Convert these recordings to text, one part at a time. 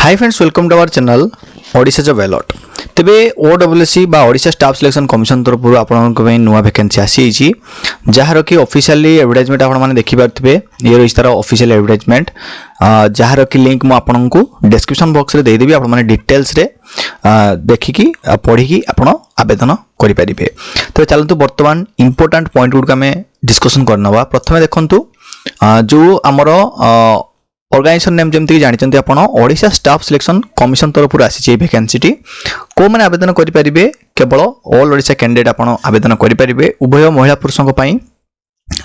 Hi friends, welcome to our channel Odisha job alert. तेबे OWC बा Odisha staff selection commission तरफ आपनको नुआ वैकेंसी आसी जार कि ऑफिशियली एडवर्टाइजमेंट आपण माने देखि पारथिबे। ये रही तार ऑफिशियल एडवर्टाइजमेंट जार कि लिंक मु आपनको डिस्क्रिप्शन बॉक्स रे दे देबी। आपण माने डिटेल्स रे देखिकी पढिकी आपण आवेदन करि परिबे। तो चलंतु वर्तमान इंपोर्टेंट पॉइंट गुड में डिस्कशन करनवा। प्रथमे देखंतु जो हमरो ऑर्गेनाइजेशन नेम जमती जानिचंती आपण ओडिशा स्टाफ सिलेक्शन कमिशन तरफ आसी वैकेंसी को मैंने आवेदन करि परिबे। केवल ऑल ओडिशा कैंडिडेट आपण आवेदन करि परिबे। उभय महिला पुरुषों पई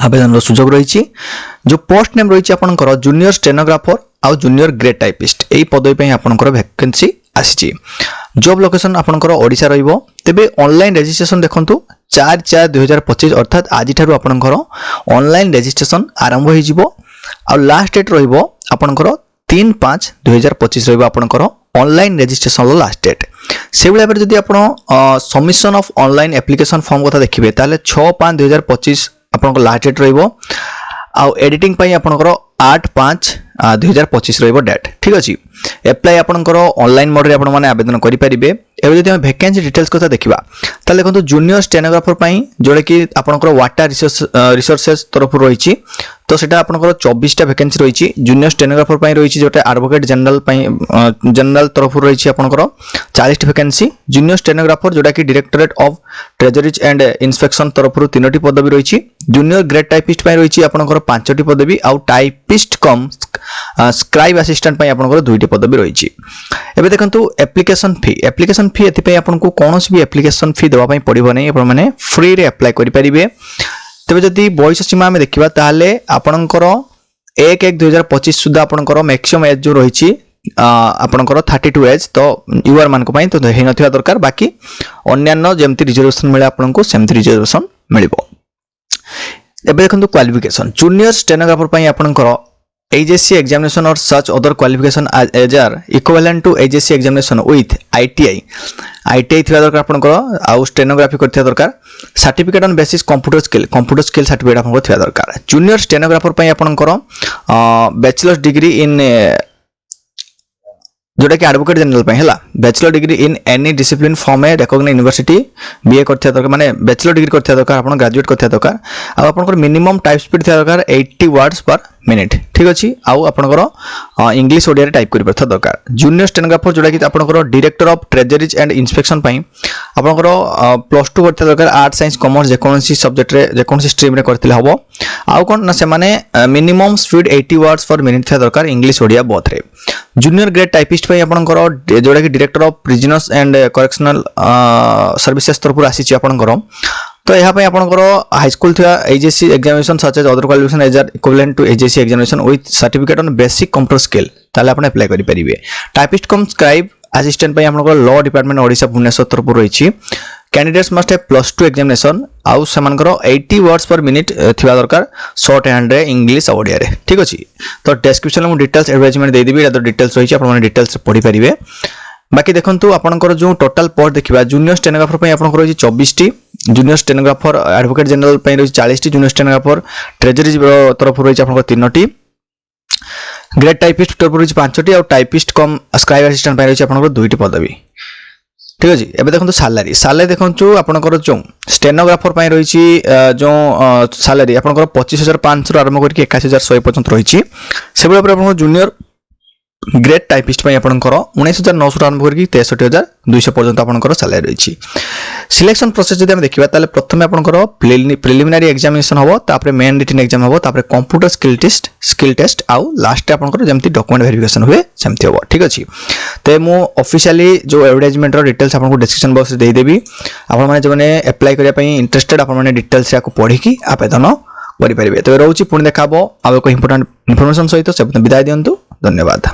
आवेदन सुযোগ रही। जो पोस्ट नेम रही आपनकर जूनियर स्टेनोग्राफर आ जूनियर ग्रेड टाइपिस्ट एई पदवी पई आपनकर वैकेंसी आसी। जॉब लोकेशन आपनकर ओडिशा रहिबो। तेबे ऑनलाइन रजिस्ट्रेशन देखंतु 4/4/2025 अर्थात आज ठारू आपनकर ऑनलाइन रजिस्ट्रेशन आरंभ होई जिवो आ लास्ट डेट रहिबो आपनकर 3/5/2025 रहिबो आपनकर ऑनलाइन रजिस्ट्रेशन लास्ट डेट। से बेला पर जदि आपण submission of online application form कथा देखिबे ताले 6/5/2025 आपनकर लास्ट डेट रहिबो आ एडिटिंग पई आपनकर 8/5/2025 रहिबो डेट। ठीक अछि। एप्लाई आपनकर ऑनलाइन मोड रे आपण माने आवेदन करि परिबे। एबे जदि हम वैकेंसी डिटेल्स कथा देखिबा ताले देखंतु जूनियर स्टेनोग्राफर पई जोडे कि आपनकर वाटर रिसोर्सेस तरफ रहिछि। तो सेटा आपनकर 24 टा वैकेंसी रहिछि। जूनियर स्टेनोग्राफर पई रहिछि जोटा एडवोकेट जनरल पई जनरल तरफ रहिछि आपनकर 40 टा वैकेंसी। जूनियर स्टेनोग्राफर जोटा कि directorate of treasuries and inspection तरफ 3टी पदवी रहिछि। जूनियर ग्रेड टाइपिस्ट पई रहिछि आपनकर 5टी पदवी आ टाइपिस्ट कम स्क्राइब असिस्टेंट पई आपनकर 2टी पदवी रहिछि। एबे देखंतु एप्लिकेशन फी एथि पई आपनको कोनोसी भी एप्लिकेशन फी देबा पई पड़िबो नै। आपण माने फ्री रे अप्लाई करि परिबे। तेबे जदि बयस सीमा में देखिबा ताले आपनकर 1/1/2025 सुधा आपनकर मैक्सिमम एज जो रहिछि आपनकर 32 एज। तो यूआर मान को पई तो हे नथिया दरकार। बाकी अन्यान्य जेमति रिजर्वेशन मिले आपनको सेमति रिजर्वेशन मिलिबो। एबे देखंतु क्वालिफिकेशन जूनियर स्टेनोग्राफर पई आपनकर AJC examination or such other qualification as are equivalent to AJC examination with ITI थिबा दरकार आपनकर आ स्टेनोग्राफी करथिया दरकार। Certificate on basis computer skill certificate आपनकर थिबा दरकार। जूनियर स्टेनोग्राफर पई आपनकर बैचलर डिग्री इन जोटा कि एडवोकेट जनरल पे हैला bachelor degree in any discipline from a recognised university BA करथिया दरकार। माने बैचलर डिग्री करथिया दरकार। आपण ग्रेजुएट करथिया दरकार। आ आपनकर मिनिमम टाइप स्पीड थिया दरकार 80 वर्ड्स पर मिनिट। ठीक अछि। आ आपनकर इंग्लिश ओडिया रे टाइप करि परथिया दरकार। जूनियर स्टेनोग्राफर जोटा कि आपनकर director of treasuries and inspection पई आपनकर +2 करथिया दरकार। आर्ट साइंस कॉमर्स जे कोनसी सब्जेक्ट रे जे कोनसी स्ट्रीम रे करथिले हबो। आ कोन ना से माने minimum speed 80 words per minute थिया दरकार इंग्लिश ओडिया बोथ रे। जूनियर ग्रेड टाइपिस्ट पई आपनकर जोटा कि director of prisoners and correctional services तरफ आसी आपनकर। तो यहाँ पे आपनकर हाई स्कूल थिया AJC examination such as other qualification as are equivalent to AJC examination with certificate on basic computer skill ताले आपण अप्लाई करि परिबे। टाइपिस्ट कम स्क्राइब असिस्टेंट पई आपनकर लॉ डिपार्टमेंट ओडिशा भुवनेश्वर तरफ रहिछि। कैंडिडेट्स मस्ट हैव +2 एग्जामिनेशन आउ समानकर 80 वर्ड्स पर मिनिट थिबा दरकार शॉर्ट हैंड रे इंग्लिश ओडिया रे। ठीक अछि। तो डिस्क्रिप्शन में डिटेल्स एडवर्टाइजमेंट दे देबी। तो डिटेल्स रहिछि आपण माने डिटेल्स पढि परिबे। बाकी देखंतु आपनकर जो टोटल पोस्ट देखिबा जूनियर स्टेनोग्राफर पई आपनकर रहिछि 24 T. Junior stenographer advocate general पई रहिछि 40 टी। जूनियर स्टेनोग्राफर ट्रेजरीज तरफ रहिछि आपनकर 3टी। ग्रेड टाइपिस्ट तरफ रहिछि 5टी और टाइपिस्ट कम स्क्राइब असिस्टेंट पई रहिछि आपनकर 2टी पदवी। ठीक अछि। एबे देखंतु सैलरी देखंतु आपनकर जो स्टेनोग्राफर पई रहिछि जो सैलरी आपनकर 25,500 आरंभ करके 81,100 पर्यंत रहिछि। सेबला पर आपनकर जूनियर ग्रेड टाइपिस्ट पई आपनकर 19,900 आरंभ करके 63,200 पर्यंत आपनकर सैलरी रहिछि। सिलेक्शन प्रोसेस जदि हम देखिबा ताले प्रथमे आपनकर प्रिलिमिनरी एग्जामिनेशन हबो, तापर मेन रिटन एग्जाम हबो, तापर कंप्यूटर स्किल टेस्ट आउ लास्ट आपनकर जेमति डॉक्यूमेंट वेरिफिकेशन हुए सेमति हबो। ठीक अछि। ते मु ऑफिशियली जो एडवर्टाइजमेंट रो डिटेल्स आपनको डिस्क्रिप्शन बॉक्स रे दे देबी। आपण माने जने अप्लाई करिया पई इंटरेस्टेड आपण माने डिटेल्स याको पढी की आवेदन करि परिबे। तो रहउछि पुणी देखाबो आ एक इंपोर्टेंट इन्फॉर्मेशन सहित से विदाय दियंतु। धन्यवाद।